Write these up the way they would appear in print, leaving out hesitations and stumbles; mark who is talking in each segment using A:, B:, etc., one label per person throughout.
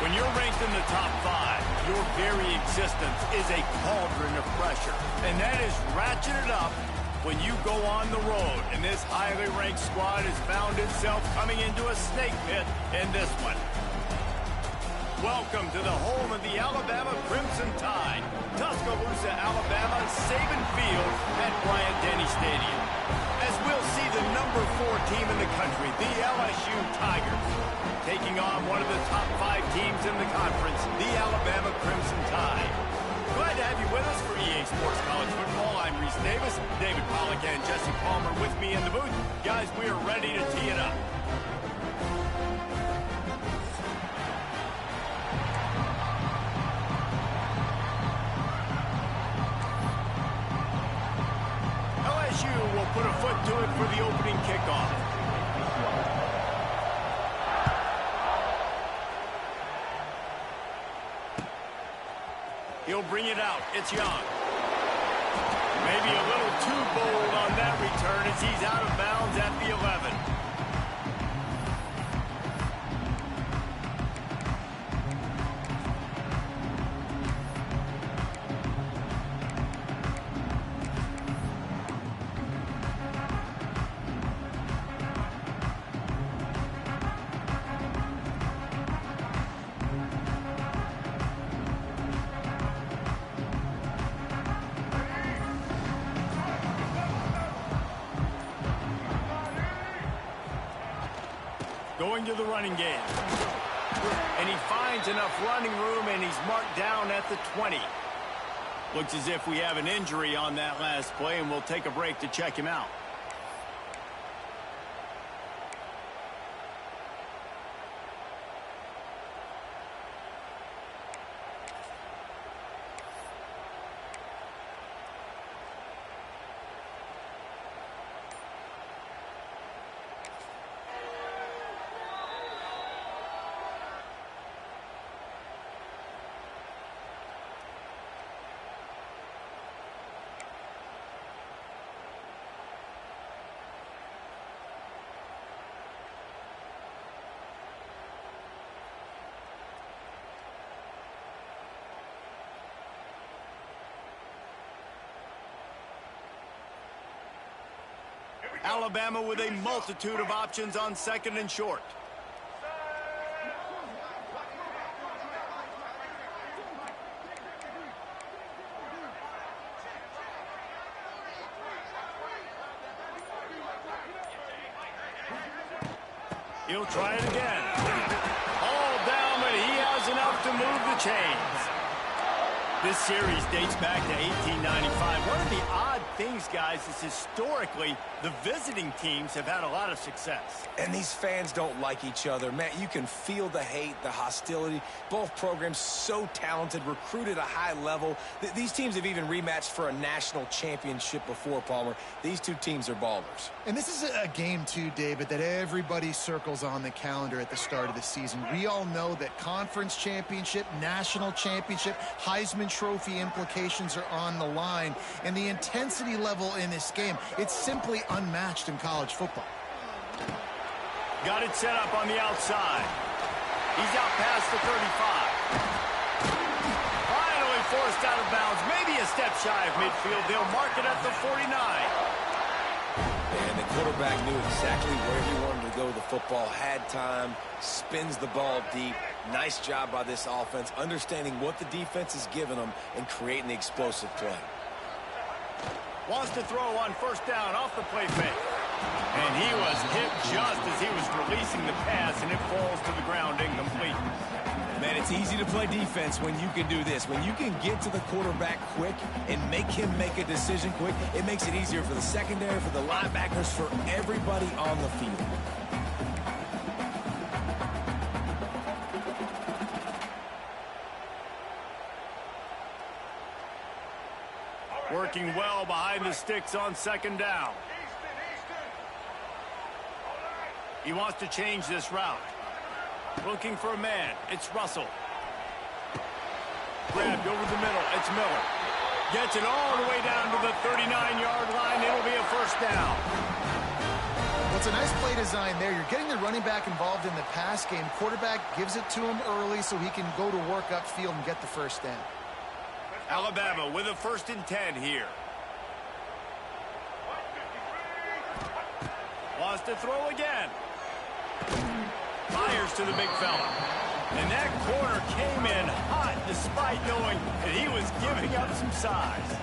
A: When you're ranked in the top 5, your very existence is a cauldron of pressure. And that is ratcheted up when you go on the road. And this highly ranked squad has found itself coming into a snake pit in this one. Welcome to the home of the Alabama Crimson Tide. Tuscaloosa, Alabama, Saban Field at Bryant-Denny Stadium. As we'll see the number 4 team in the country, the LSU Tigers, taking on one of the top 5 teams in the conference, the Alabama Crimson Tide. Glad to have you with us for EA Sports College Football. I'm Reese Davis, David Pollack and Jesse Palmer with me in the booth. Guys, we are ready to tee it up. LSU will put a foot to it for the opening kickoff. He'll bring it out. It's Young. Maybe a little too bold on that return as he's out of bounds at the 11. Going to the running game. And he finds enough running room, and he's marked down at the 20. Looks as if we have an injury on that last play, and we'll take a break to check him out. Alabama with a multitude of options on second and short. He'll try it again. All down, but he has enough to move the chains. This series dates back to 1895. One of the odd things, guys, is historically the visiting teams have had a lot of success.
B: And these fans don't like each other. Man, you can feel the hate, the hostility. Both programs so talented, recruited at a high level. These teams have even rematched for a national championship before, Palmer. These two teams are ballers.
C: And this is a game, too, David, that everybody circles on the calendar at the start of the season. We all know that conference championship, national championship, Heisman Trophy implications are on the line. And the intensity level in this game, it's simply unmatched in college football.
A: Got it set up on the outside. He's out past the 35. Finally forced out of bounds. Maybe a step shy of midfield. They'll mark it at the 49.
B: And the quarterback knew exactly where he wanted to go with the football. Had time, spins the ball deep. Nice job by this offense, understanding what the defense is giving them and creating the explosive play.
A: Wants to throw on first down off the play fake. And he was hit just as he was releasing the pass, and it falls to the ground incomplete.
B: Man, it's easy to play defense when you can do this. When you can get to the quarterback quick and make him make a decision quick, it makes it easier for the secondary, for the linebackers, for everybody on the field.
A: Working well behind the sticks on second down. He wants to change this route. Looking for a man. It's Russell. Grabbed over the middle. It's Miller. Gets it all the way down to the 39-yard line. It'll be a first down.
C: Well, it's a nice play design there. You're getting the running back involved in the pass game. Quarterback gives it to him early so he can go to work upfield and get the first down.
A: Alabama with a 1st and 10 here. Wants to throw again. Fires to the big fella. And that corner came in hot despite knowing that he was giving up some size.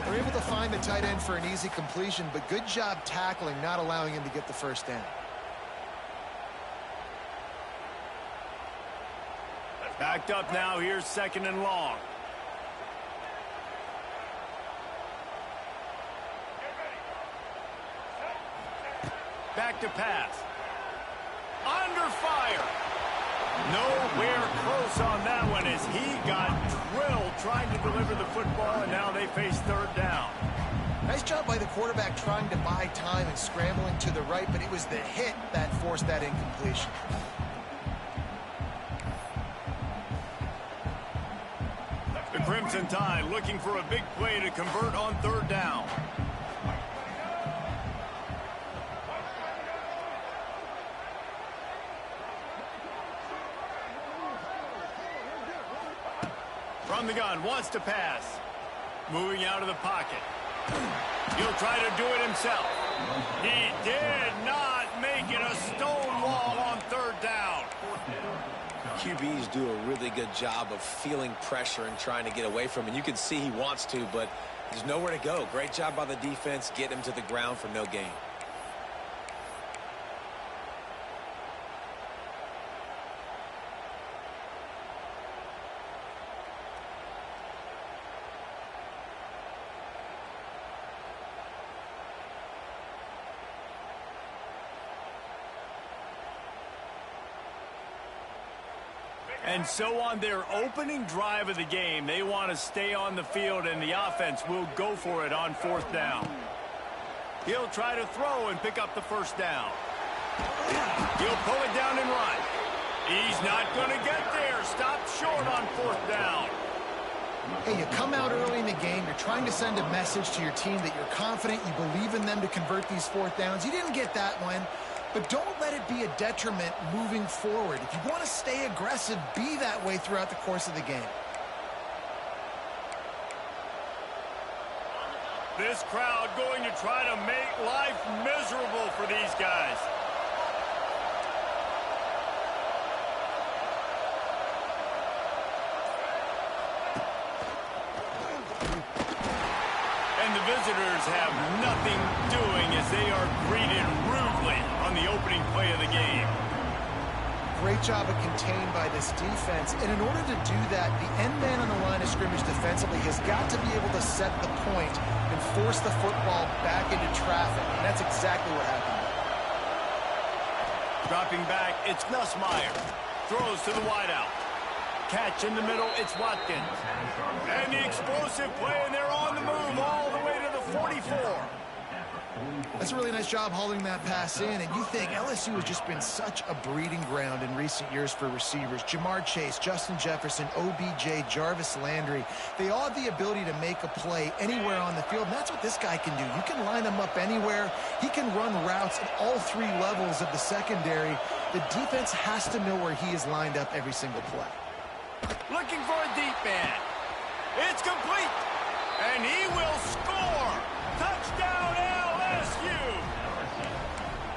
C: They're able to find the tight end for an easy completion, but good job tackling, not allowing him to get the first down.
A: Backed up now. Here's 2nd and long. Back to pass. Under fire. Nowhere close on that one as he got drilled trying to deliver the football, and now they face 3rd down.
C: Nice job by the quarterback trying to buy time and scrambling to the right, but it was the hit that forced that incompletion.
A: The Crimson Tide looking for a big play to convert on 3rd down. From the gun, wants to pass. Moving out of the pocket. He'll try to do it himself. He did not make it a stone wall on 3rd down.
B: QBs do a really good job of feeling pressure and trying to get away from it. You can see he wants to, but there's nowhere to go. Great job by the defense, getting him to the ground for no gain.
A: And so on their opening drive of the game, they want to stay on the field, and the offense will go for it on 4th down. He'll try to throw and pick up the first down. He'll pull it down and run. He's not going to get there. Stop short on 4th down.
C: Hey, you come out early in the game, you're trying to send a message to your team that you're confident, you believe in them to convert these 4th downs. You didn't get that one. But don't let it be a detriment moving forward. If you want to stay aggressive, be that way throughout the course of the game.
A: This crowd going to try to make life miserable for these guys. And the visitors have nothing doing as they are greeted rudely on the opening play of the game.
C: Great job of contained by this defense. And in order to do that, the end man on the line of scrimmage defensively has got to be able to set the point and force the football back into traffic. And that's exactly what happened.
A: Dropping back, it's Nussmeier. Throws to the wideout. Catch in the middle, it's Watkins. And the explosive play, and they're on the move all the way to the 44.
C: That's a really nice job holding that pass in, and you think LSU has just been such a breeding ground in recent years for receivers. Jamar Chase, Justin Jefferson, OBJ, Jarvis Landry, they all have the ability to make a play anywhere on the field, and that's what this guy can do. You can line him up anywhere. He can run routes at all 3 levels of the secondary. The defense has to know where he is lined up every single play.
A: Looking for a deep man. It's complete, and he will score. Touchdown, LSU.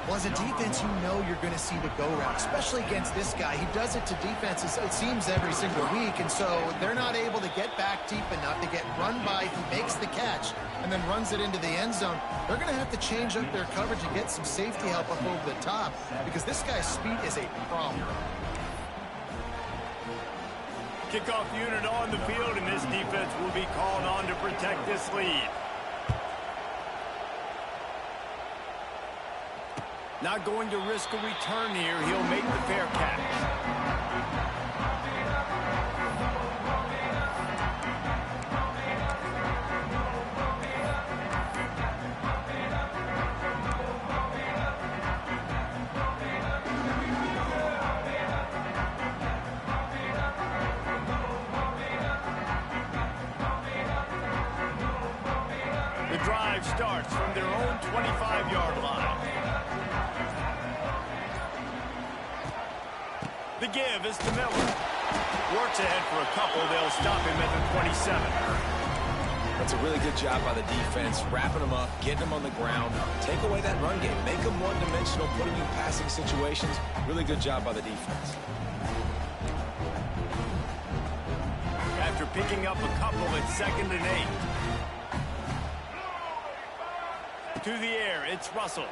C: Well, as a defense, you know you're going to see the go route, especially against this guy. He does it to defenses, it seems, every single week, and so they're not able to get back deep enough to get run by. He makes the catch and then runs it into the end zone. They're going to have to change up their coverage and get some safety help up over the top because this guy's speed is a problem.
A: Kickoff unit on the field, and this defense will be called on to protect this lead. Not going to risk a return here. He'll make the fair catch. The drive starts from their own 25-yard line. give is to Miller. Works ahead for a couple. They'll stop him at the 27.
B: That's a really good job by the defense, wrapping them up, getting them on the ground, take away that run game, make them one-dimensional, put them in passing situations. Really good job by the defense.
A: After picking up a couple, it's 2nd and 8. To the air, it's Russell.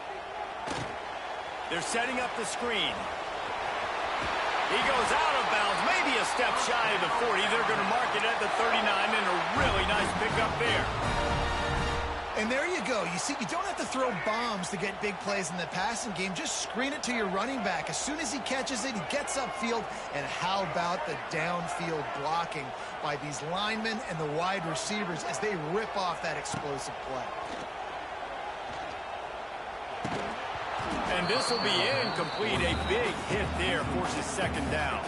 A: They're setting up the screen. He goes out of bounds, maybe a step shy of the 40. They're going to mark it at the 39, and a really nice pickup there.
C: And there you go. You see, you don't have to throw bombs to get big plays in the passing game. Just screen it to your running back. As soon as he catches it, he gets upfield. And how about the downfield blocking by these linemen and the wide receivers as they rip off that explosive play.
A: And this will be incomplete. A big hit there forces 2nd down.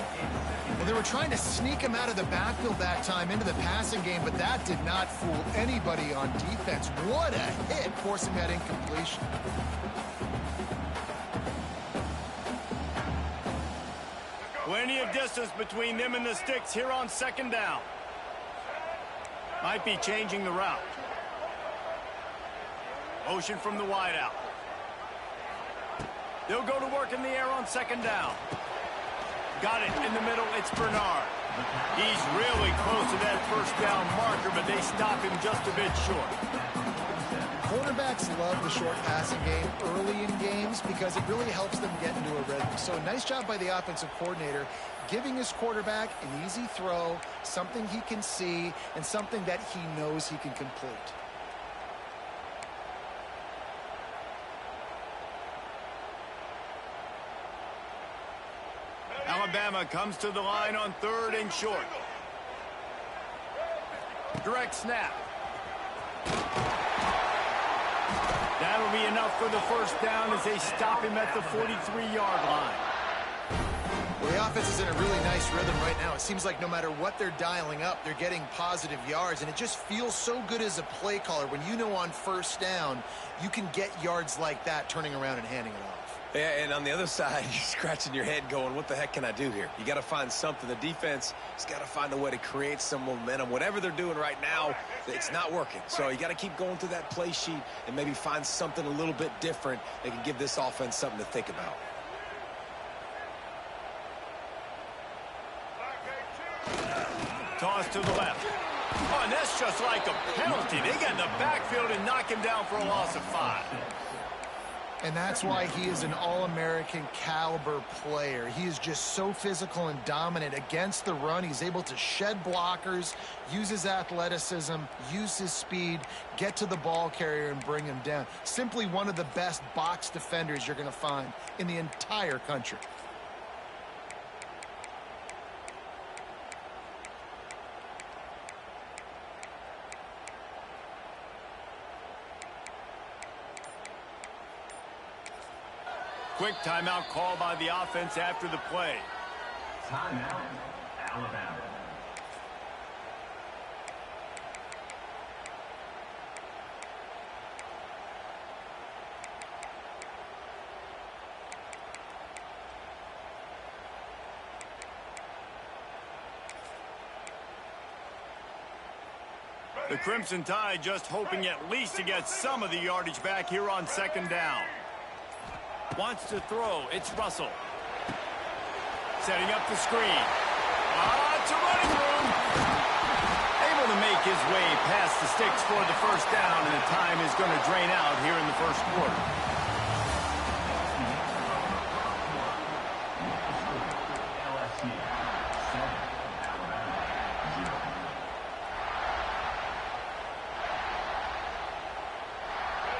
C: Well, they were trying to sneak him out of the backfield that time into the passing game, but that did not fool anybody on defense. What a hit, forcing that incompletion.
A: Plenty of distance between them and the sticks here on 2nd down. Might be changing the route. Motion from the wideout. They'll go to work in the air on 2nd down. Got it in the middle. It's Bernard. He's really close to that 1st down marker, but they stop him just a bit short.
C: Quarterbacks love the short passing game early in games because it really helps them get into a rhythm. So a nice job by the offensive coordinator giving his quarterback an easy throw, something he can see, and something that he knows he can complete.
A: Alabama comes to the line on 3rd and short. Direct snap. That'll be enough for the 1st down as they stop him at the 43-yard line.
C: Well, the offense is in a really nice rhythm right now. It seems like no matter what they're dialing up, they're getting positive yards, and it just feels so good as a play caller when you know on 1st down you can get yards like that turning around and handing it off.
B: Yeah, and on the other side, you're scratching your head going, what the heck can I do here? You got to find something. The defense has got to find a way to create some momentum. Whatever they're doing right now, it's not working. So you got to keep going through that play sheet and maybe find something a little bit different that can give this offense something to think about.
A: Toss to the left. Oh, and that's just like a penalty. They get in the backfield and knock him down for a loss of 5.
C: And that's why he is an All-American caliber player. He is just so physical and dominant against the run. He's able to shed blockers, use his athleticism, use his speed, get to the ball carrier and bring him down. Simply one of the best box defenders you're going to find in the entire country.
A: Quick timeout called by the offense after the play.
D: Timeout, Alabama.
A: The Crimson Tide just hoping at least to get some of the yardage back here on 2nd down. Wants to throw. It's Russell. Setting up the screen. It's a running room. Able to make his way past the sticks for the 1st down, and the time is going to drain out here in the 1st quarter.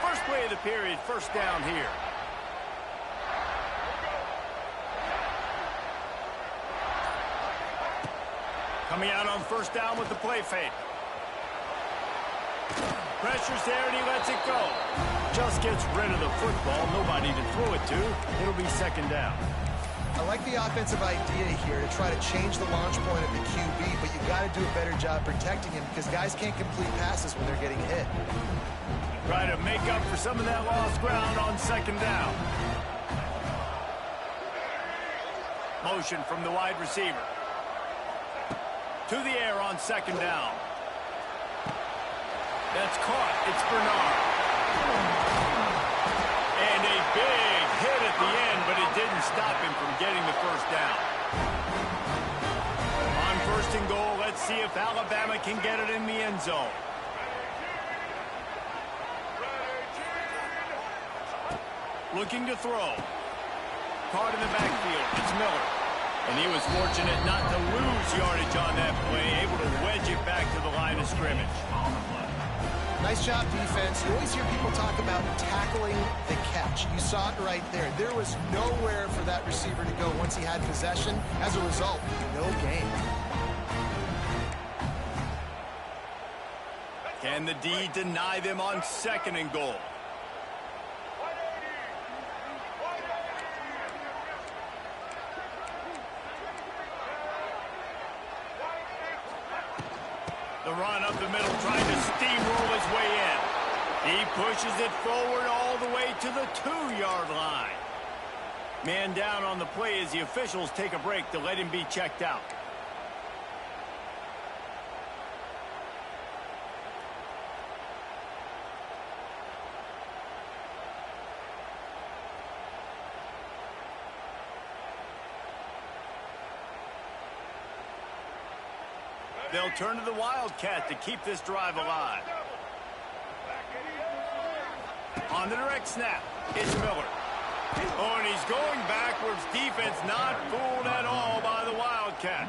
A: First play of the period, 1st down here. Coming out on 1st down with the play fake. Pressure's there and he lets it go. Just gets rid of the football. Nobody to throw it to. It'll be 2nd down.
C: I like the offensive idea here to try to change the launch point of the QB, but you got to do a better job protecting him because guys can't complete passes when they're getting hit.
A: Try to make up for some of that lost ground on 2nd down. Motion from the wide receiver. To the air on second down. That's caught. It's Bernard. And a big hit at the end, but it didn't stop him from getting the first down. On first and goal, let's see if Alabama can get it in the end zone. Looking to throw. Caught in the backfield. It's Miller. And he was fortunate not to lose yardage on that play, able to wedge it back to the line of scrimmage.
C: Nice job, defense. You always hear people talk about tackling the catch. You saw it right there. There was nowhere for that receiver to go once he had possession. As a result, no gain.
A: Can the D deny them on second and goal? The run up the middle, trying to steamroll his way in. He pushes it forward all the way to the 2-yard line. Man down on the play as the officials take a break to let him be checked out. They'll turn to the Wildcat to keep this drive alive. On the direct snap, it's Miller. Oh, and he's going backwards. Defense not fooled at all by the Wildcat.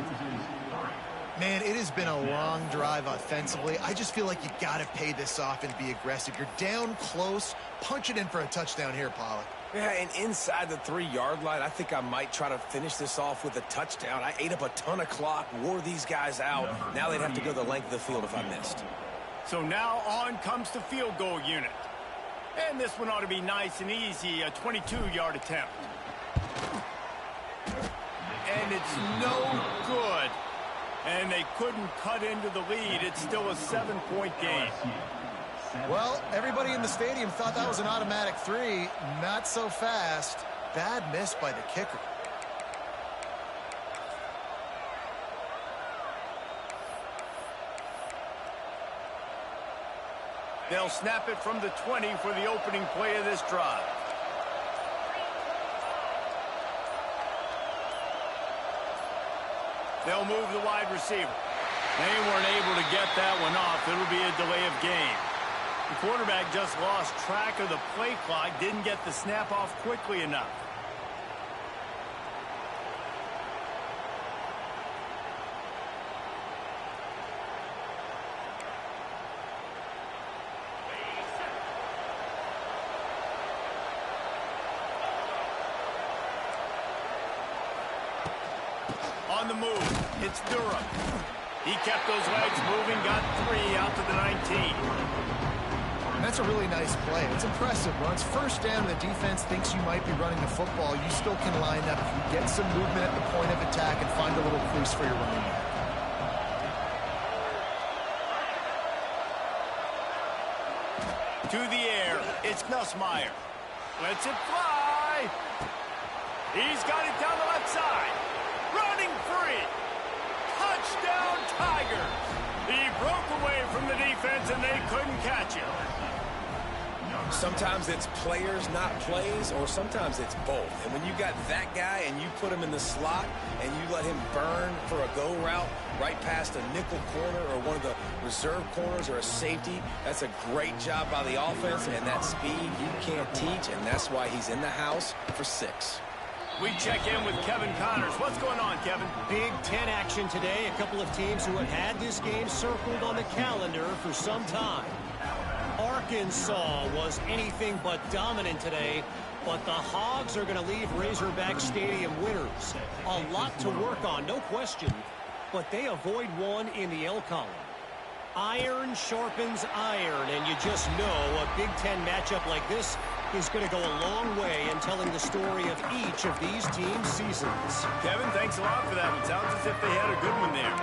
C: Man, it has been a long drive offensively. I just feel like you got to pay this off and be aggressive. You're down close. Punch it in for a touchdown here, Pollack.
B: Yeah, and inside the 3-yard line, I think I might try to finish this off with a touchdown. I ate up a ton of clock, wore these guys out. Now they'd have to go the length of the field if I missed.
A: So now on comes the field goal unit. And this one ought to be nice and easy, a 22-yard attempt. And it's no good. And they couldn't cut into the lead. It's still a 7-point game.
C: Well, everybody in the stadium thought that was an automatic 3. Not so fast. Bad miss by the kicker.
A: They'll snap it from the 20 for the opening play of this drive. They'll move the wide receiver. They weren't able to get that one off. It'll be a delay of game. The quarterback just lost track of the play clock, didn't get the snap off quickly enough. On the move, it's Durham. He kept those legs moving, got 3 out to the 19.
C: And that's a really nice play. It's impressive. When it's first down and the defense thinks you might be running the football, you still can line up. You get some movement at the point of attack and find a little crease for your running back.
A: To the air, it's Nussmeier. Lets it fly. He's got it down the left side. Running free. Touchdown, Tigers. He broke away from the defense, and they couldn't catch him.
B: Sometimes it's players, not plays, or sometimes it's both. And when you got that guy and you put him in the slot and you let him burn for a go route right past a nickel corner or one of the reserve corners or a safety, that's a great job by the offense, and that speed you can't teach, and that's why he's in the house for 6.
A: We check in with Kevin Connors. What's going on, Kevin?
E: Big Ten action today. A couple of teams who have had this game circled on the calendar for some time. Arkansas was anything but dominant today, but the Hogs are going to leave Razorback Stadium winners. A lot to work on, no question, but they avoid one in the L column. Iron sharpens iron, and you just know a Big Ten matchup like this is going to go a long way in telling the story of each of these teams' seasons.
A: Kevin, thanks a lot for that one. Sounds as if they had a good one there.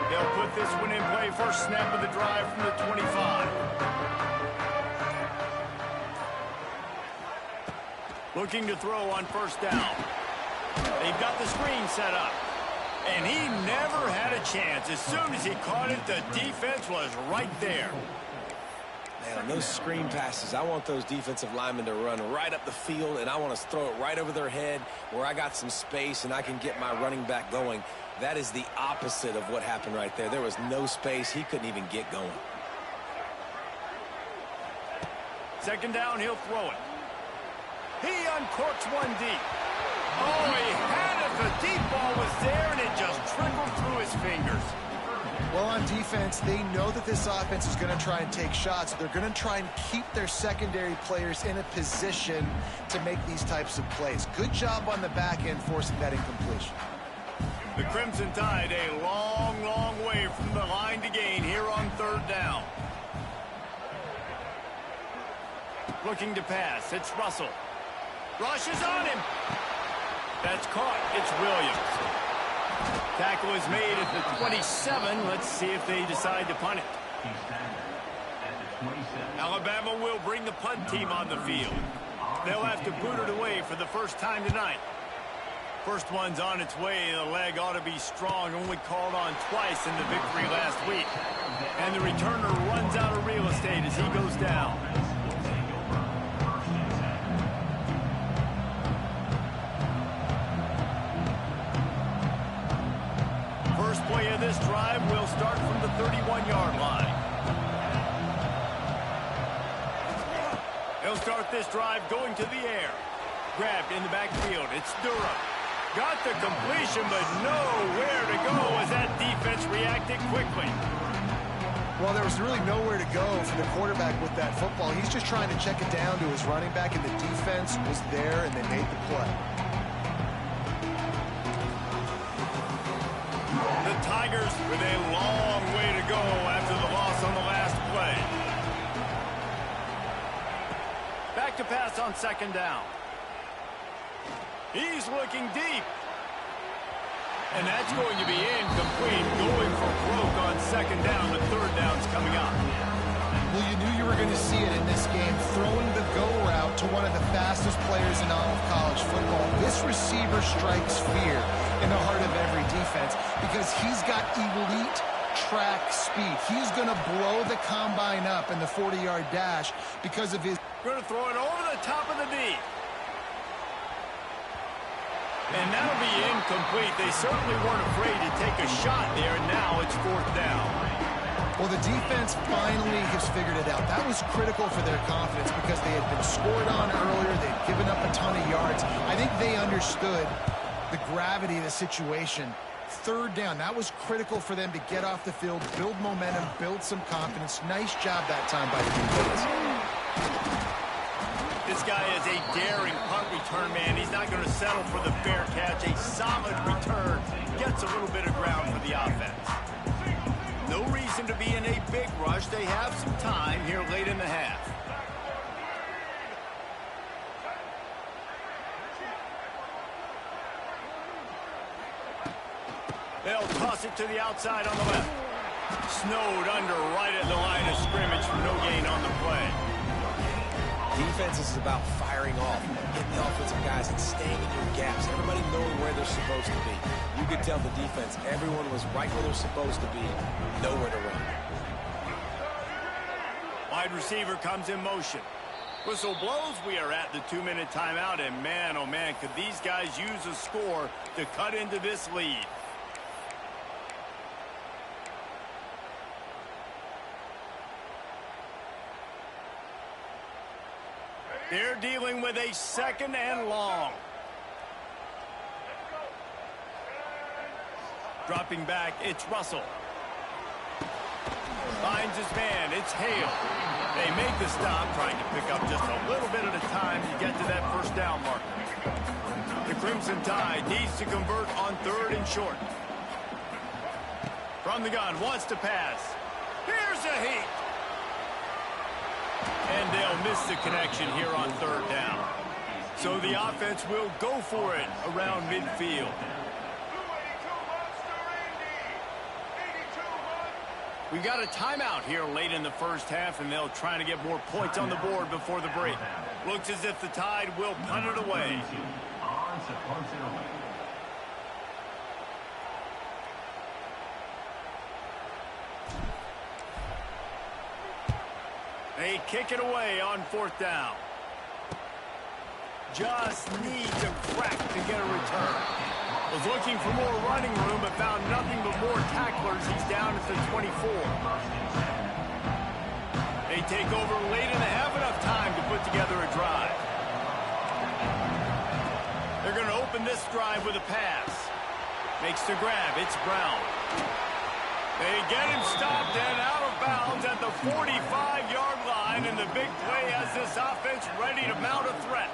A: They'll put this one in play. First snap of the drive from the 25. Looking to throw on first down. They've got the screen set up. And he never had a chance. As soon as he caught it, the defense was right there.
B: Man, on those screen passes, I want those defensive linemen to run right up the field, and I want to throw it right over their head where I got some space and I can get my running back going. That is the opposite of what happened right there. There was no space. He couldn't even get going.
A: Second down, he'll throw it. He uncorks one deep. Oh, he had it. The deep ball was there, and it just trickled through his fingers.
C: Well, on defense, they know that this offense is going to try and take shots. They're going to try and keep their secondary players in a position to make these types of plays. Good job on the back end forcing that incompletion.
A: The Crimson Tide a long, long way from the line to gain here on third down. Looking to pass. It's Russell. Rush is on him. That's caught. It's Williams. Tackle is made at the 27. Let's see if they decide to punt it. Alabama will bring the punt team on the field. They'll have to boot it away for the first time tonight. First one's on its way. The leg ought to be strong. Only called on twice in the victory last week. And the returner runs out of real estate as he goes down. First play of this drive will start from the 31-yard line. They'll start this drive going to the air. Grabbed in the backfield. It's Durham. Got the completion, but nowhere to go as that defense reacted quickly.
C: Well, there was really nowhere to go for the quarterback with that football. He's just trying to check it down to his running back, and the defense was there, and they made the play.
A: The Tigers with a long way to go after the loss on the last play. Back to pass on second down. He's looking deep. And that's going to be incomplete. Going for broke on second down. The third down's coming up.
C: Well, you knew you were going to see it in this game, throwing the go route to one of the fastest players in all of college football. This receiver strikes fear in the heart of every defense because he's got elite track speed. He's going to blow the combine up in the 40-yard dash because of his...
A: Going to throw it over the top of the knee. And that'll be incomplete. They certainly weren't afraid to take a shot there, and now it's fourth down.
C: Well, the defense finally has figured it out. That was critical for their confidence because they had been scored on earlier. They'd given up a ton of yards. I think they understood the gravity of the situation. Third down, that was critical for them to get off the field, build momentum, build some confidence. Nice job that time by the defense.
A: This guy is a daring punt return man. He's not going to settle for the fair catch. A solid return gets a little bit of ground for the offense. No reason to be in a big rush. They have some time here late in the half. They'll toss it to the outside on the left. Snowed under right at the line of scrimmage for no gain on the play.
B: Defense is about firing off, hitting the offensive guys and staying in your gaps. Everybody knowing where they're supposed to be. You could tell the defense, everyone was right where they're supposed to be, nowhere to run.
A: Wide receiver comes in motion. Whistle blows, we are at the 2-minute timeout, and man, oh man, could these guys use a score to cut into this lead. They're dealing with a second and long. Dropping back, it's Russell. Finds his man, it's Hale. They make the stop, trying to pick up just a little bit at a time to get to that first down marker. The Crimson Tide needs to convert on third and short. From the gun, wants to pass. Here's a heat. And they'll miss the connection here on third down. So the offense will go for it around midfield. We've got a timeout here late in the first half, and they'll try to get more points on the board before the break. Looks as if the Tide will punt it away.
D: On to punt it away.
A: They kick it away on 4th down. Just needs a crack to get a return. Was looking for more running room, but found nothing but more tacklers. He's down at the 24. They take over late and have enough time to put together a drive. They're going to open this drive with a pass. Makes the grab. It's Brown. They get him stopped and out of bounds at the 45-yard line, and the big play has this offense ready to mount a threat.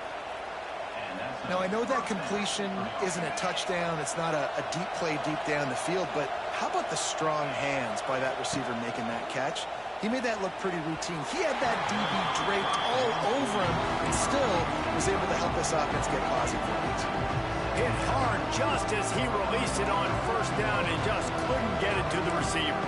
C: Now, I know that completion isn't a touchdown. It's not a deep play deep down the field, but how about the strong hands by that receiver making that catch? He made that look pretty routine. He had that DB draped all over him and still was able to help this offense get positive yards.
A: Hit hard just as he released it on 1st down and just couldn't get it to the receiver.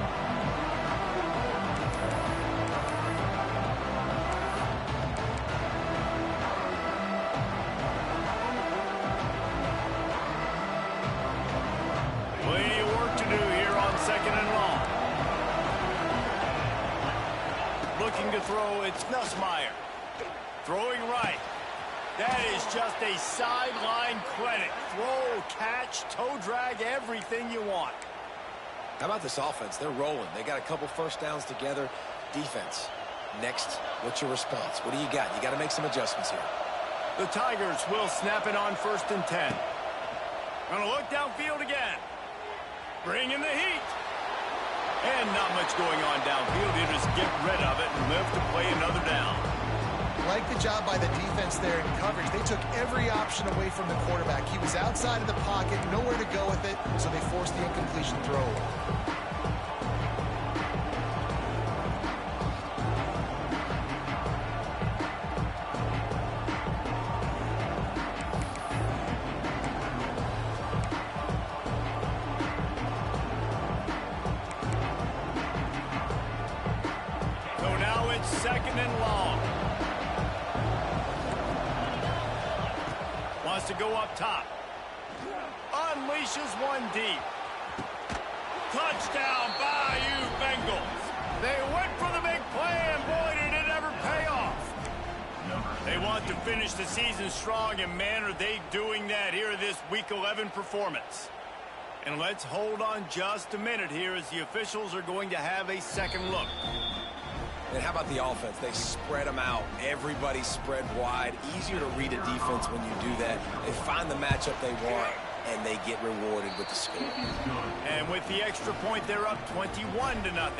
A: Plenty of work to do here on 2nd and long. Looking to throw, it's Nussmeier. Throwing right. That is just a sideline clinic. Throw, catch, toe drag, everything you want.
B: How about this offense? They're rolling. They got a couple 1st downs together. Defense. Next, what's your response? What do you got? You got to make some adjustments here.
A: The Tigers will snap it on 1st and 10. Gonna look downfield again. Bring in the heat. And not much going on downfield. You just get rid of it and live to play another down.
C: Like the job by the defense there in coverage. They took every option away from the quarterback. He was outside of the pocket, nowhere to go with it, so they forced the incompletion throw.
A: So now it's 2nd and long. Wants to go up top. Unleashes one deep. Touchdown, Bayou Bengals. They went for the big play, and boy, did it ever pay off. They want to finish the season strong, and man, are they doing that here in this Week 11 performance. And let's hold on just a minute here as the officials are going to have a second look.
B: And how about the offense? They spread them out. Everybody spread wide. Easier to read a defense when you do that. They find the matchup they want, and they get rewarded with the score.
A: And with the extra point, they're up 21-0.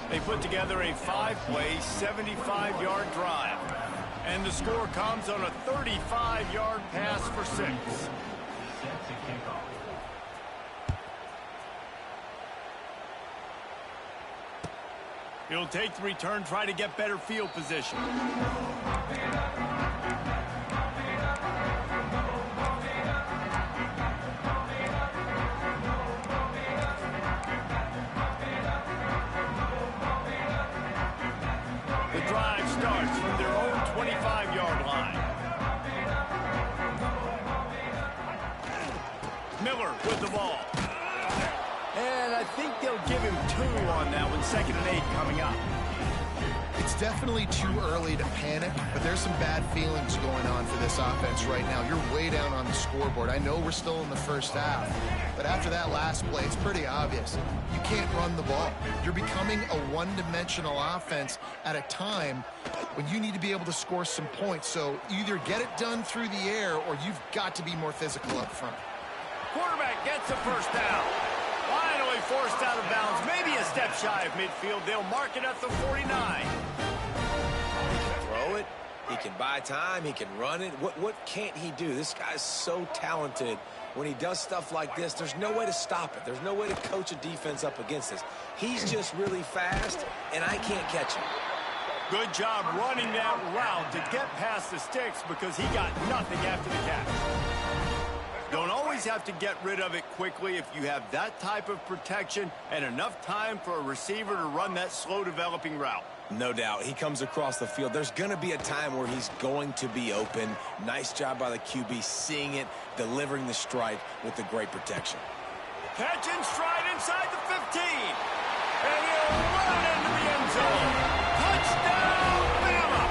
A: They put together a 5-play, 75-yard drive. And the score comes on a 35-yard pass for 6.
D: Set to kick off.
A: He'll take the return, try to get better field position. The drive starts from their own 25-yard line. Miller with the ball. And I think they'll give him 2 on that one. 2nd and 8 coming up.
C: It's definitely too early to panic, but there's some bad feelings going on for this offense right now. You're way down on the scoreboard. I know we're still in the 1st half, but after that last play, it's pretty obvious. You can't run the ball. You're becoming a one-dimensional offense at a time when you need to be able to score some points. So either get it done through the air or you've got to be more physical up front.
A: Quarterback gets a 1st down. Finally forced out of bounds, maybe a step shy of midfield. They'll mark it at the 49.
B: He can throw it. He can buy time. He can run it. What can't he do? This guy's so talented. When he does stuff like this, there's no way to stop it. There's no way to coach a defense up against this. He's just really fast, and I can't catch him.
A: Good job running that route to get past the sticks because he got nothing after the catch. Don't always have to get rid of it quickly if you have that type of protection and enough time for a receiver to run that slow-developing route.
B: No doubt. He comes across the field. There's going to be a time where he's going to be open. Nice job by the QB seeing it, delivering the strike with the great protection.
A: Catch and stride inside the 15. And he'll run into the end zone. Touchdown, Bama!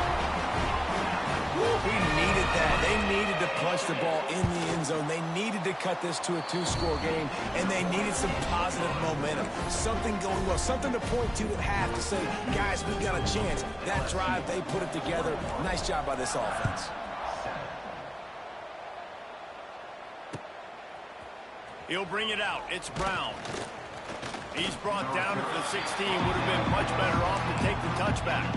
B: We needed that. They needed to punch the ball in the end zone. They needed to cut this to a 2-score game, and they needed some positive momentum. Something going well, something to point to at half to say, guys, we got a chance. That drive, they put it together. Nice job by this offense.
A: He'll bring it out. It's Brown. He's brought down at the 16. Would have been much better off to take the touchback.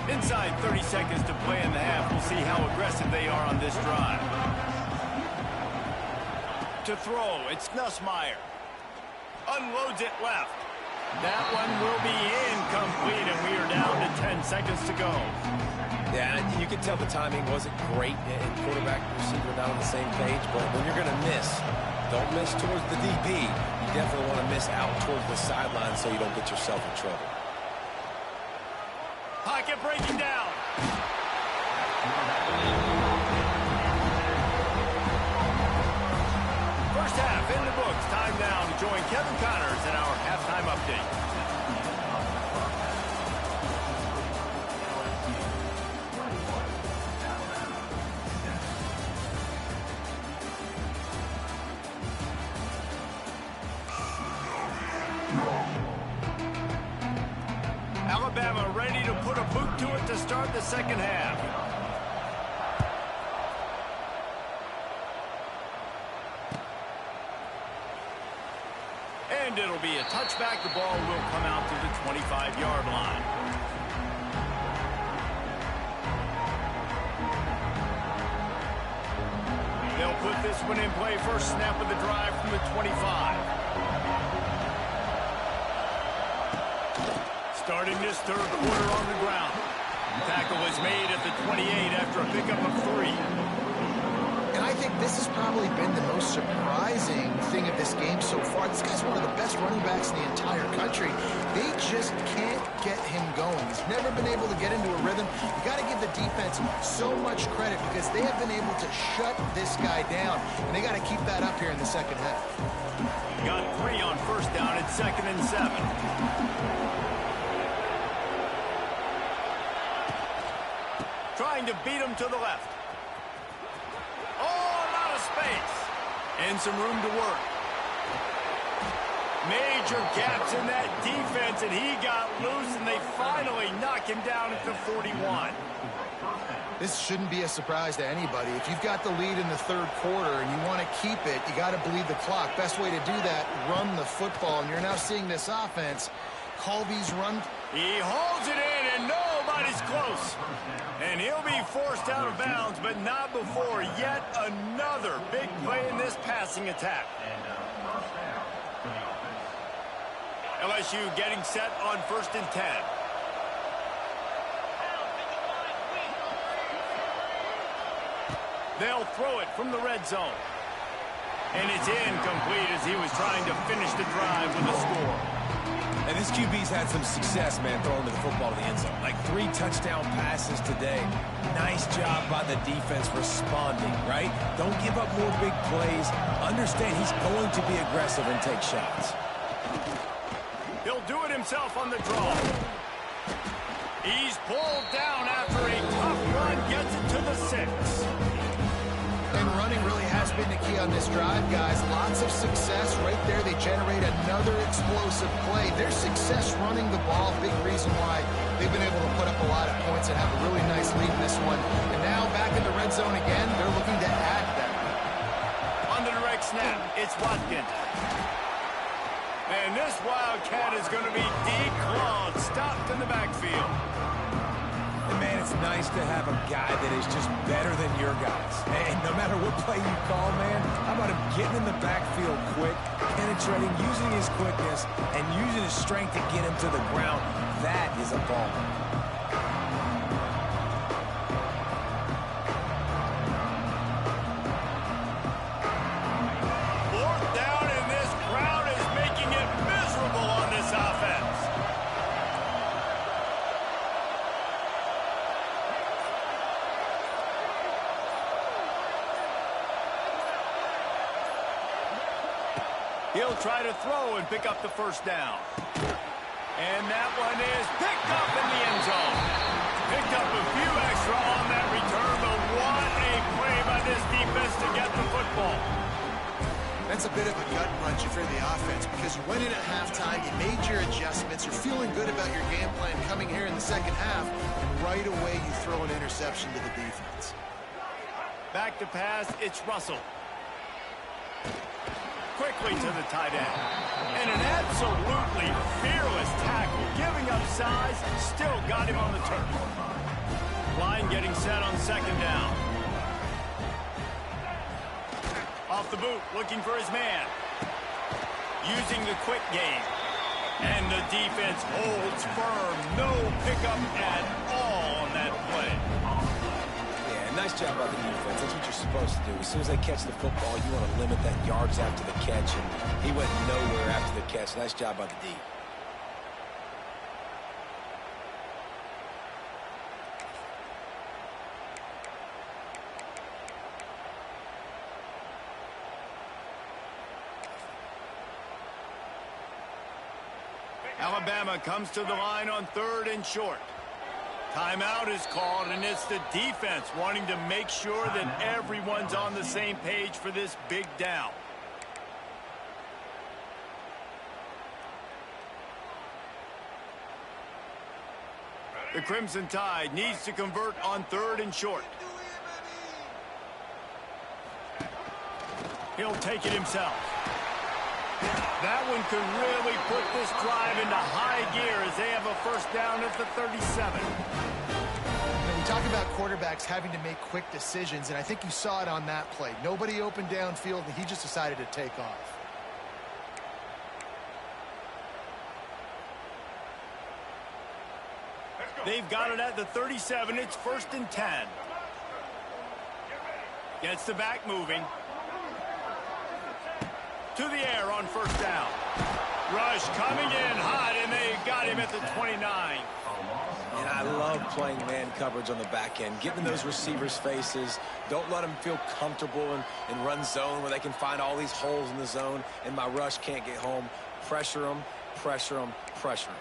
A: Inside 30 seconds to play in the half. We'll see how aggressive they are on this drive. To throw, it's Nussmeier. Unloads it left. That one will be incomplete, and we are down to 10 seconds to go.
B: Yeah, you can tell the timing wasn't great, and quarterback and receiver not on the same page, but when you're going to miss, don't miss towards the DB. You definitely want to miss out towards the sideline so you don't get yourself in trouble.
A: Pocket breaking down. First half in the books. Time now to join Kevin Connors in our halftime update. Alabama ready to put a boot to it to start the second half. And it'll be a touchback. The ball will come out to the 25-yard line. They'll put this one in play. First snap of the drive from the 25. Starting this third quarter on the ground. Tackle was made at the 28 after a pickup of 3.
C: And I think this has probably been the most surprising thing of this game so far. This guy's one of the best running backs in the entire country. They just can't get him going. He's never been able to get into a rhythm. You got to give the defense so much credit because they have been able to shut this guy down, and they got to keep that up here in the second half.
A: Got 3 on first down at 2nd and 7. Trying to beat him to the left. Oh, a lot of space. And some room to work. Major gaps in that defense, and he got loose, and they finally knock him down at the 41.
C: This shouldn't be a surprise to anybody. If you've got the lead in the third quarter and you want to keep it, you got to bleed the clock. Best way to do that, run the football. And you're now seeing this offense call these run.
A: He holds it in, and nobody's close. And he'll be forced out of bounds, but not before yet another big play in this passing attack. LSU getting set on 1st and 10. They'll throw it from the red zone. And it's incomplete as he was trying to finish the drive with a score.
B: And this QB's had some success, man, throwing the football to the end zone. Like 3 touchdown passes today. Nice job by the defense responding, right? Don't give up more big plays. Understand he's going to be aggressive and take shots.
A: He'll do it himself on the draw. He's pulled down after a tough run, gets it to the 6.
C: And running really has been the key on this drive, guys. Lots of success right there. They generate another explosive play. Their success running the ball, big reason why they've been able to put up a lot of points and have a really nice lead in this one. And now back in the red zone again, they're looking to add that.
A: On the direct snap, it's Watkins. And this Wildcat is going to be declawed, stopped in the backfield.
B: And, man, it's nice to have a guy that is just better than your guys. And no matter what play you call, man, how about him getting in the backfield quick, penetrating, using his quickness, and using his strength to get him to the ground? That is a ball.
A: He'll try to throw and pick up the first down. And that one is picked up in the end zone. Picked up a few extra on that return, but what a play by this defense to get the football.
C: That's a bit of a gut punch for the offense because you went in at halftime, you made your adjustments, you're feeling good about your game plan coming here in the second half, and right away you throw an interception to the defense.
A: Back to pass, it's Russell. Quickly to the tight end. And an absolutely fearless tackle, giving up size, still got him on the turf. Line getting set on second down. Off the boot, looking for his man. Using the quick game. And the defense holds firm. No pickup at all on that play.
B: Yeah, nice job by the defense. That's what you're supposed to do. As soon as they catch the football, you want to limit that yards after the catch. And he went nowhere after the catch. Nice job by the D.
A: Alabama comes to the line on 3rd and short. Timeout is called, and it's the defense wanting to make sure that everyone's on the same page for this big down. The Crimson Tide needs to convert on 3rd and short. He'll take it himself. That one could really put this drive into high gear as they have a first down at the 37.
C: We talk about quarterbacks having to make quick decisions, and I think you saw it on that play. Nobody open downfield, and he just decided to take off.
A: They've got it at the 37. It's 1st and 10. Gets the back moving. To the air on first down. Rush coming in hot, and they got him at the 29.
B: And I love playing man coverage on the back end, giving those receivers faces. Don't let them feel comfortable in run zone where they can find all these holes in the zone, and my rush can't get home. Pressure them, pressure them, pressure them.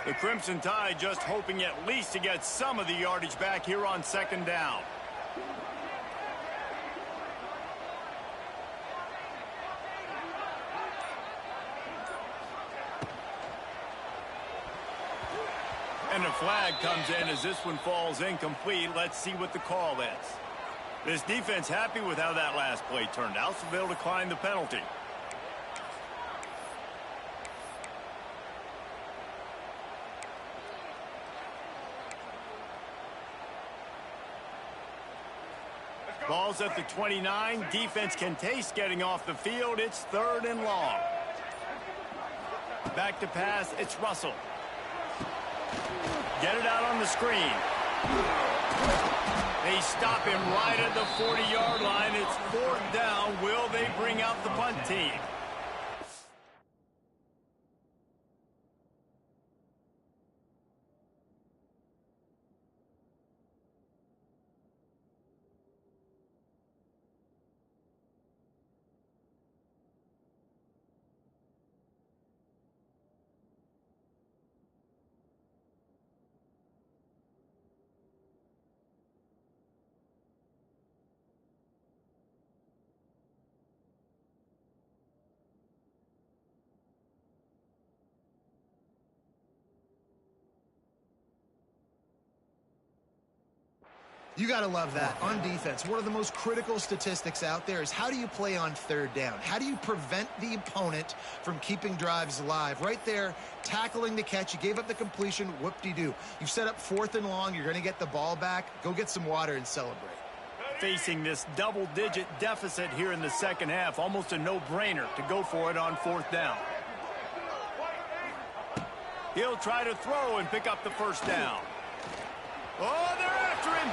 A: The Crimson Tide just hoping at least to get some of the yardage back here on 2nd down. And a flag comes in as this one falls incomplete. Let's see what the call is. This defense happy with how that last play turned out, so they'll decline the penalty. Ball's at the 29. Defense can taste getting off the field. It's 3rd and long. Back to pass. It's Russell. Get it out on the screen. They stop him right at the 40-yard line. It's 4th down. Will they bring out the punt team?
C: You got to love that. On defense, one of the most critical statistics out there is how do you play on 3rd down? How do you prevent the opponent from keeping drives alive? Right there, tackling the catch. You gave up the completion. Whoop-de-doo. You've set up 4th and long. You're going to get the ball back. Go get some water and celebrate.
A: Facing this double-digit deficit here in the second half, almost a no-brainer to go for it on 4th down. He'll try to throw and pick up the first down. Oh, they're after him.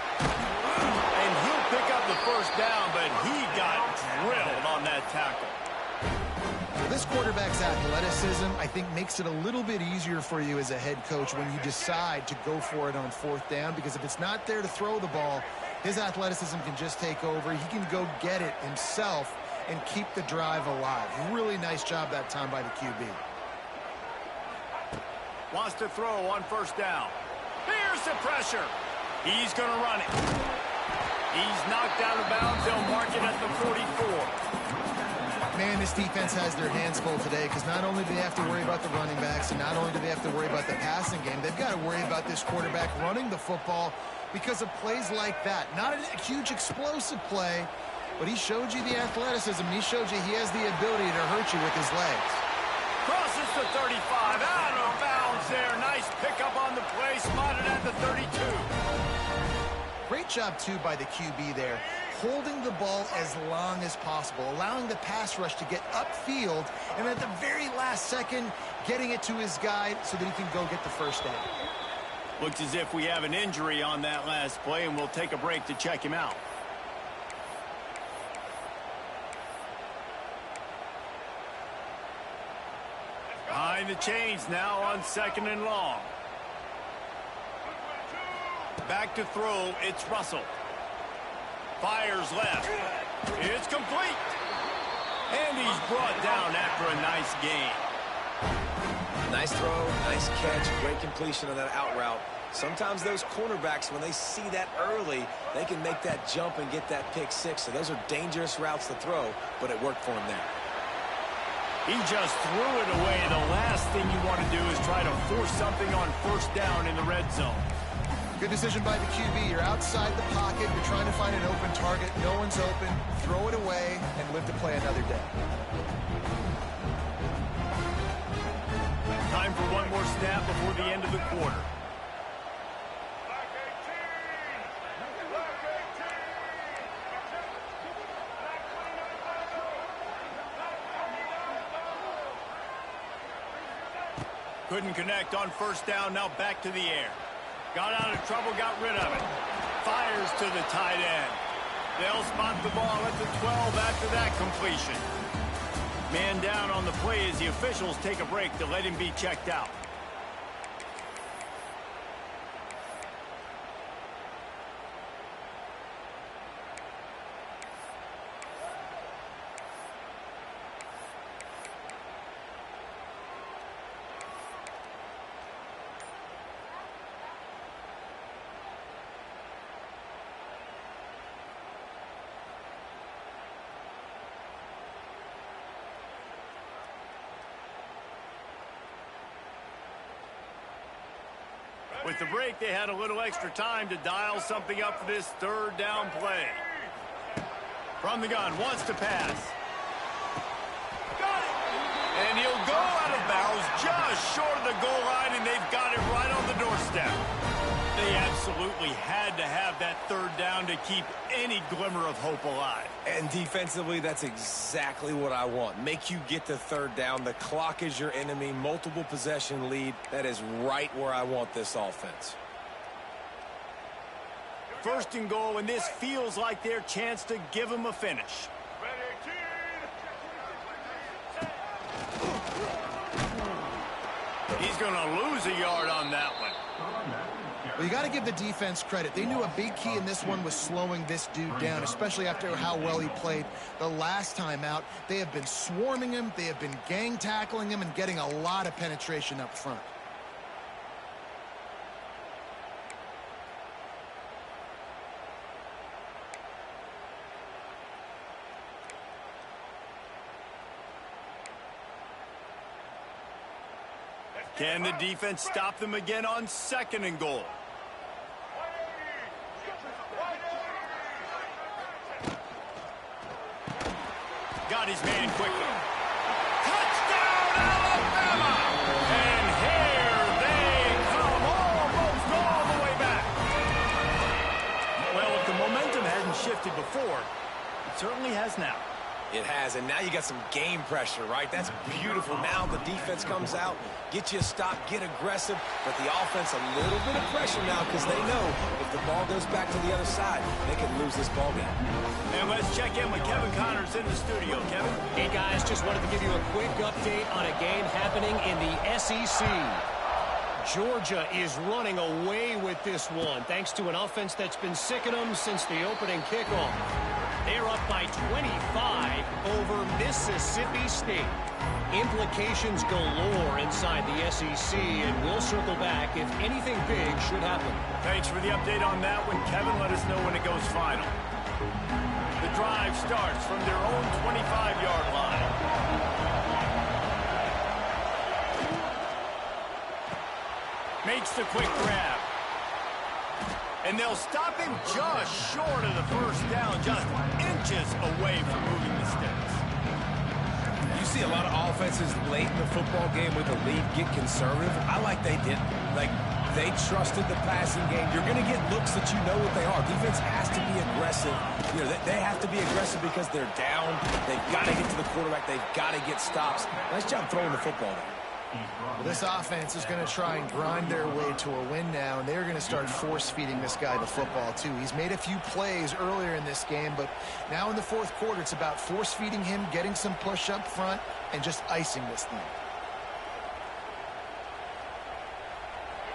A: And he'll pick up the first down, but he got drilled on that tackle.
C: this quarterback's athleticism, I think, makes it a little bit easier for you as a head coach when you decide to go for it on 4th down, because if it's not there to throw the ball, his athleticism can just take over. He can go get it himself and keep the drive alive. Really nice job that time by the QB.
A: Wants to throw on 1st down. Here's the pressure. He's going to run it. He's knocked out of bounds. They'll mark it at the 44.
C: Man, this defense has their hands full today, because not only do they have to worry about the running backs, and not only do they have to worry about the passing game, they've got to worry about this quarterback running the football because of plays like that. Not a huge explosive play, but he showed you the athleticism. He showed you he has the ability to hurt you with his legs.
A: Crosses the 35, out of bounds there. Nice pickup on the play, spotted at the 32.
C: Great job, too, by the QB there, holding the ball as long as possible, allowing the pass rush to get upfield, and at the very last second, getting it to his guy so that he can go get the 1st down.
A: Looks as if we have an injury on that last play, and we'll take a break to check him out. Behind the chains now on 2nd and long. Back to throw, it's Russell. Fires left. It's complete. And he's brought down after a nice gain.
B: Nice throw, nice catch, great completion on that out route. Sometimes those cornerbacks, when they see that early, they can make that jump and get that pick 6. So those are dangerous routes to throw, but it worked for him there.
A: He just threw it away. The last thing you want to do is try to force something on 1st down in the red zone.
C: Good decision by the QB. You're outside the pocket. You're trying to find an open target. No one's open. Throw it away and live to play another day.
A: Time for one more snap before the end of the quarter. Couldn't connect on 1st down. Now back to the air. Got out of trouble, got rid of it. Fires to the tight end. They'll spot the ball at the 12 after that completion. Man down on the play as the officials take a break to let him be checked out. With the break, they had a little extra time to dial something up for this 3rd down play. From the gun, wants to pass. Got it! And he'll go out of bounds just short of the goal line, and they've got it right on the doorstep. They absolutely had to have that 3rd down to keep any glimmer of hope alive.
B: And defensively, that's exactly what I want. Make you get the 3rd down. The clock is your enemy. Multiple possession lead. That is right where I want this offense.
A: 1st and goal, and this feels like their chance to give them a finish. He's going to lose a yard on that one.
C: Well, you got to give the defense credit. They knew a big key in this one was slowing this dude down, especially after how well he played the last time out. They have been swarming him. They have been gang tackling him and getting a lot of penetration up front.
A: Can the defense stop them again on 2nd and goal? Got his man quickly. Touchdown, Alabama! And here they come, almost all the way back. Well, if the momentum hasn't shifted before, it certainly has now.
B: It has, and now you got some game pressure, right? That's beautiful. Now the defense comes out, get you a stop, get aggressive, but the offense a little bit of pressure now because they know if the ball goes back to the other side, they could lose this ball game.
A: And let's check in with Kevin Connors in the studio. Kevin?
E: Hey, guys, just wanted to give you a quick update on a game happening in the SEC. Georgia is running away with this one, thanks to an offense that's been sicking them since the opening kickoff. They're up by 25 over Mississippi State. Implications galore inside the SEC, and we'll circle back if anything big should happen.
A: Thanks for the update on that one, Kevin. Let us know when it goes final. The drive starts from their own 25-yard line. Makes the quick grab. And they'll stop him just short of the first down, just inches away from moving the sticks.
B: You see a lot of offenses late in the football game with the lead get conservative. I like they didn't. Like, they trusted the passing game. You're going to get looks that you know what they are. Defense has to be aggressive. You know, they have to be aggressive because they're down. They've got to get to the quarterback. They've got to get stops. Nice job throwing the football there.
C: Well, this offense is going to try and grind their way to a win now, and they're going to start force-feeding this guy the football, too. He's made a few plays earlier in this game, but now in the fourth quarter, it's about force-feeding him, getting some push up front, and just icing this thing.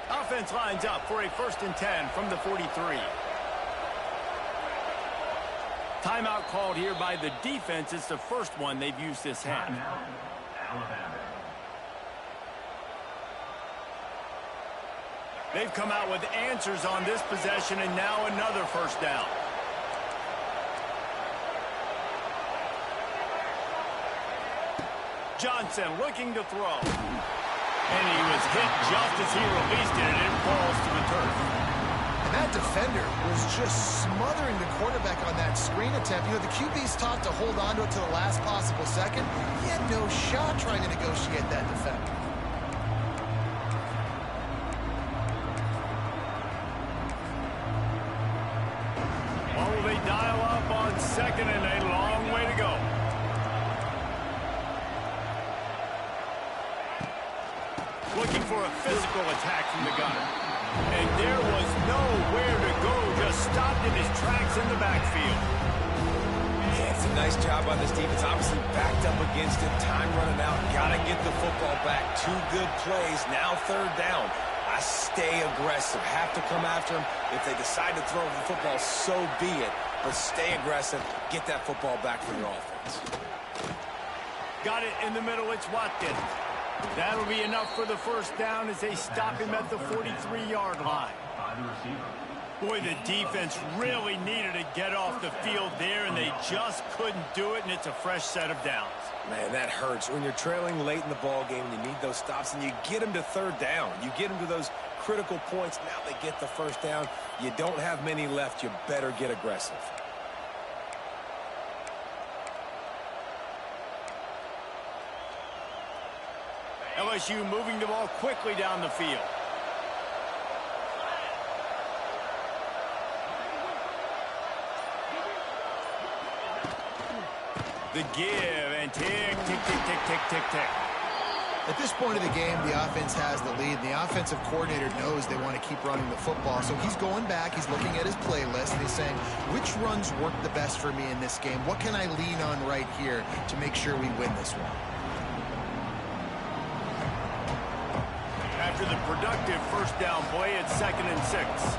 A: Offense lines up for a 1st and 10 from the 43. Timeout called here by the defense. It's the first one they've used this half.
D: Alabama.
A: They've come out with answers on this possession, and now another first down. Johnson looking to throw. And he was hit just as he released it, and it falls to the turf.
C: And that defender was just smothering the quarterback on that screen attempt. You know, the QB's taught to hold on to it to the last possible second. He had no shot trying to negotiate that defender.
A: They dial up on 2nd and a long way to go. Looking for a physical attack from the gunner. And there was nowhere to go, just stopped in his tracks in the backfield.
B: Yeah, it's a nice job on this defense. Obviously backed up against it. Time running out. Got to get the football back. 2 good plays. Now 3rd down. I stay aggressive. Have to come after him. If they decide to throw the football, so be it. But stay aggressive. Get that football back for your offense.
A: Got it in the middle. It's Watkins. That'll be enough for the first down as they stop him at the 43-yard line.
D: By the receiver.
A: Boy, the defense really needed to get off the field there, and they just couldn't do it, and it's a fresh set of downs.
B: Man, that hurts. When you're trailing late in the ball game, you need those stops, and you get them to 3rd down. You get them to those critical points. Now they get the first down. You don't have many left. You better get aggressive.
A: LSU moving the ball quickly down the field. The give, and tick, tick, tick, tick, tick, tick, tick.
C: At this point of the game, the offense has the lead. The offensive coordinator knows they want to keep running the football. So he's going back, he's looking at his playlist, and he's saying, which runs work the best for me in this game? What can I lean on right here to make sure we win this one?
A: After the productive first down play, it's 2nd and 6.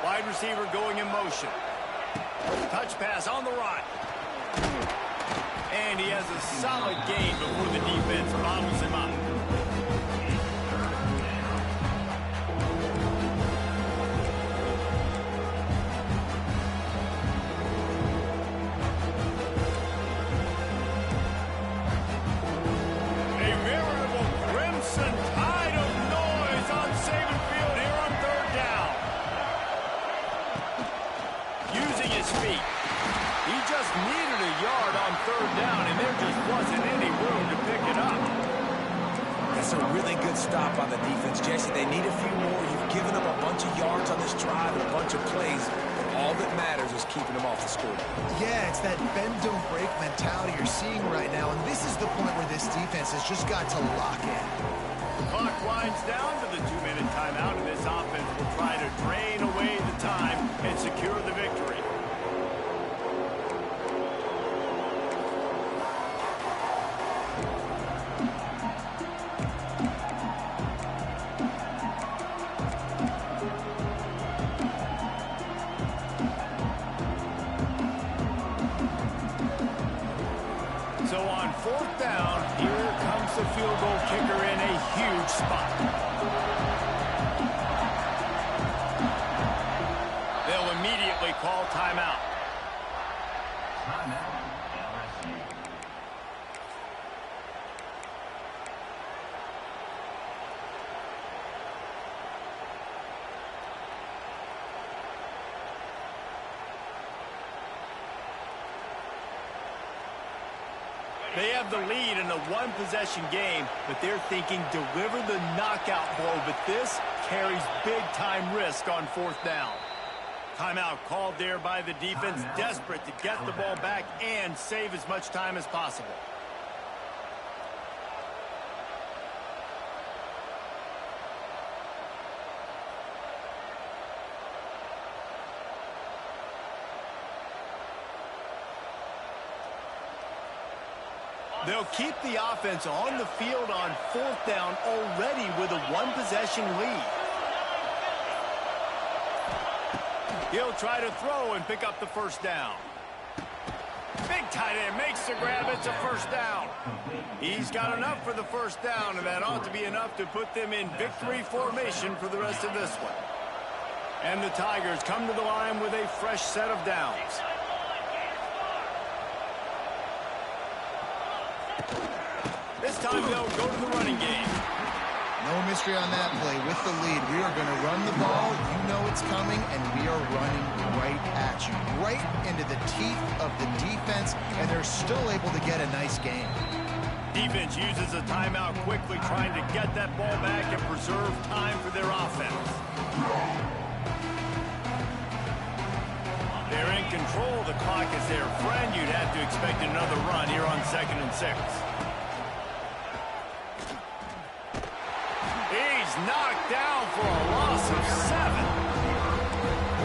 A: Wide receiver going in motion. Touch pass on the right. And he has a solid gain before the defense bottles him up. A veritable crimson tide of noise on Saban Field here on 3rd down. Using his feet. He just needed a yard on 3rd down, and there just wasn't any room to pick it up.
B: That's a really good stop on the defense, Jesse. They need a few more. You've given them a bunch of yards on this drive and a bunch of plays. All that matters is keeping them off the scoreboard.
C: Yeah, it's that bend, don't break mentality you're seeing right now, and this is the point where this defense has just got to lock in.
A: The clock winds down to the 2-minute timeout, and this offense will try to drain away the time and secure the victory. So on 4th down, here comes the field goal kicker in a huge spot. They'll immediately call timeout.
D: Timeout, LSU.
A: They have the lead in a one-possession game, but they're thinking deliver the knockout blow, but this carries big-time risk on 4th down. Timeout called there by the defense, desperate to get the ball back and save as much time as possible. They'll keep the offense on the field on 4th down already with a one-possession lead. He'll try to throw and pick up the first down. Big tight end makes the grab. It's a first down. He's got enough for the first down, and that ought to be enough to put them in victory formation for the rest of this one. And the Tigers come to the line with a fresh set of downs. This time they'll go to the running game.
C: No mystery on that play. With the lead, we are going to run the ball. You know it's coming, and we are running right at you, right into the teeth of the defense, and they're still able to get a nice game.
A: Defense uses a timeout quickly, trying to get that ball back and preserve time for their offense. They're in control. The clock is their friend. You'd have to expect another run here on 2nd and 6. He's knocked down for a loss of 7.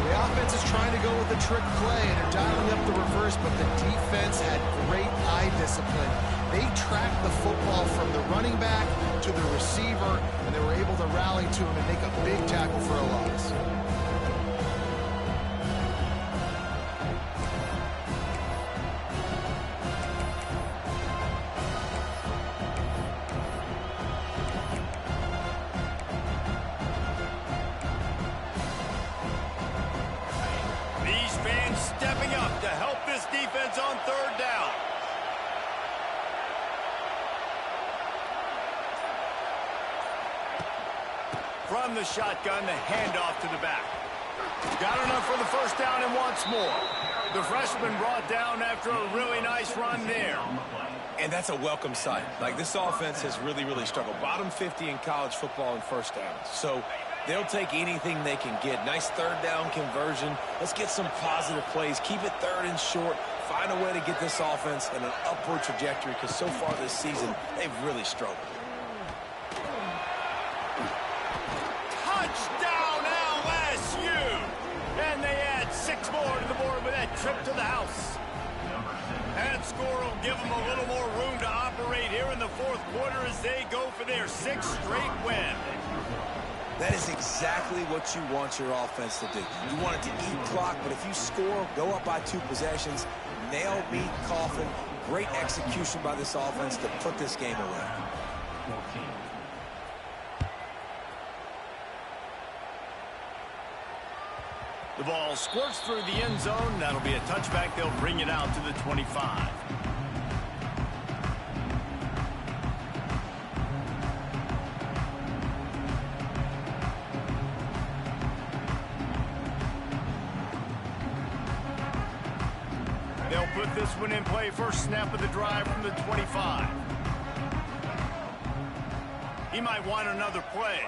C: The offense is trying to go with a trick play, and they're dialing up the reverse, but the defense had great eye discipline. They tracked the football from the running back to the receiver, and they were able to rally to him and make a big tackle for a loss.
A: Stepping up to help this defense on 3rd down. From the shotgun, the handoff to the back. Got enough for the first down and wants more. The freshman brought down after a really nice run there.
B: And that's a welcome sight. Like, this offense has really, really struggled. Bottom 50 in college football in first downs. So they'll take anything they can get. Nice 3rd down conversion. Let's get some positive plays. Keep it 3rd and short. Find a way to get this offense in an upward trajectory, because so far this season, they've really struggled.
A: Touchdown, LSU! And they add 6 more to the board with that trip to the house. That score will give them a little more room to operate here in the 4th quarter as they go for their 6th straight win.
B: That is exactly what you want your offense to do. You want it to eat clock, but if you score, go up by 2 possessions, nail, beat, coffin. Great execution by this offense to put this game away.
D: 14.
A: The ball squirts through the end zone. That'll be a touchback. They'll bring it out to the 25. They'll put this one in play. First snap of the drive from the 25. He might want another play.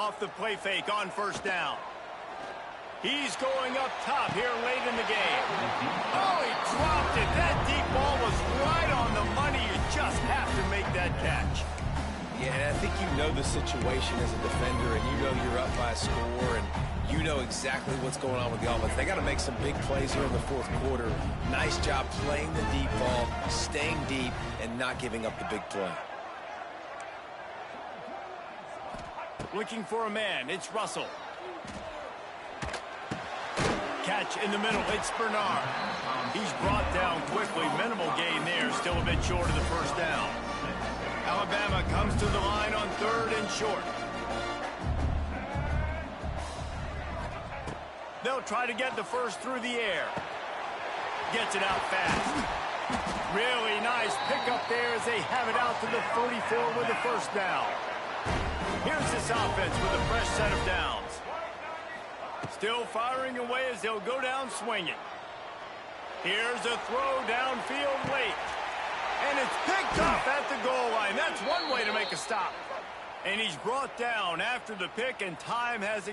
A: off the play fake on first down. He's going up top here late in the game. Oh, he dropped it. That deep ball was right on the money. You just have to make that catch.
B: Yeah, and I think you know the situation as a defender, and you know you're up by a score, and you know exactly what's going on with the offense. They got to make some big plays here in the fourth quarter. Nice job playing the deep ball, staying deep, and not giving up the big play.
A: Looking for a man. It's Russell. Catch in the middle. It's Bernard. He's brought down quickly. Minimal gain there. Still a bit short of the first down. Alabama comes to the line on 3rd and short. They'll try to get the first through the air. Gets it out fast. Really nice pickup there as they have it out to the 44 with the first down. Here's this offense with a fresh set of downs. Still firing away as they'll go down swinging. Here's a throw downfield late. And it's picked up at the goal line. That's one way to make a stop. And he's brought down after the pick, and time has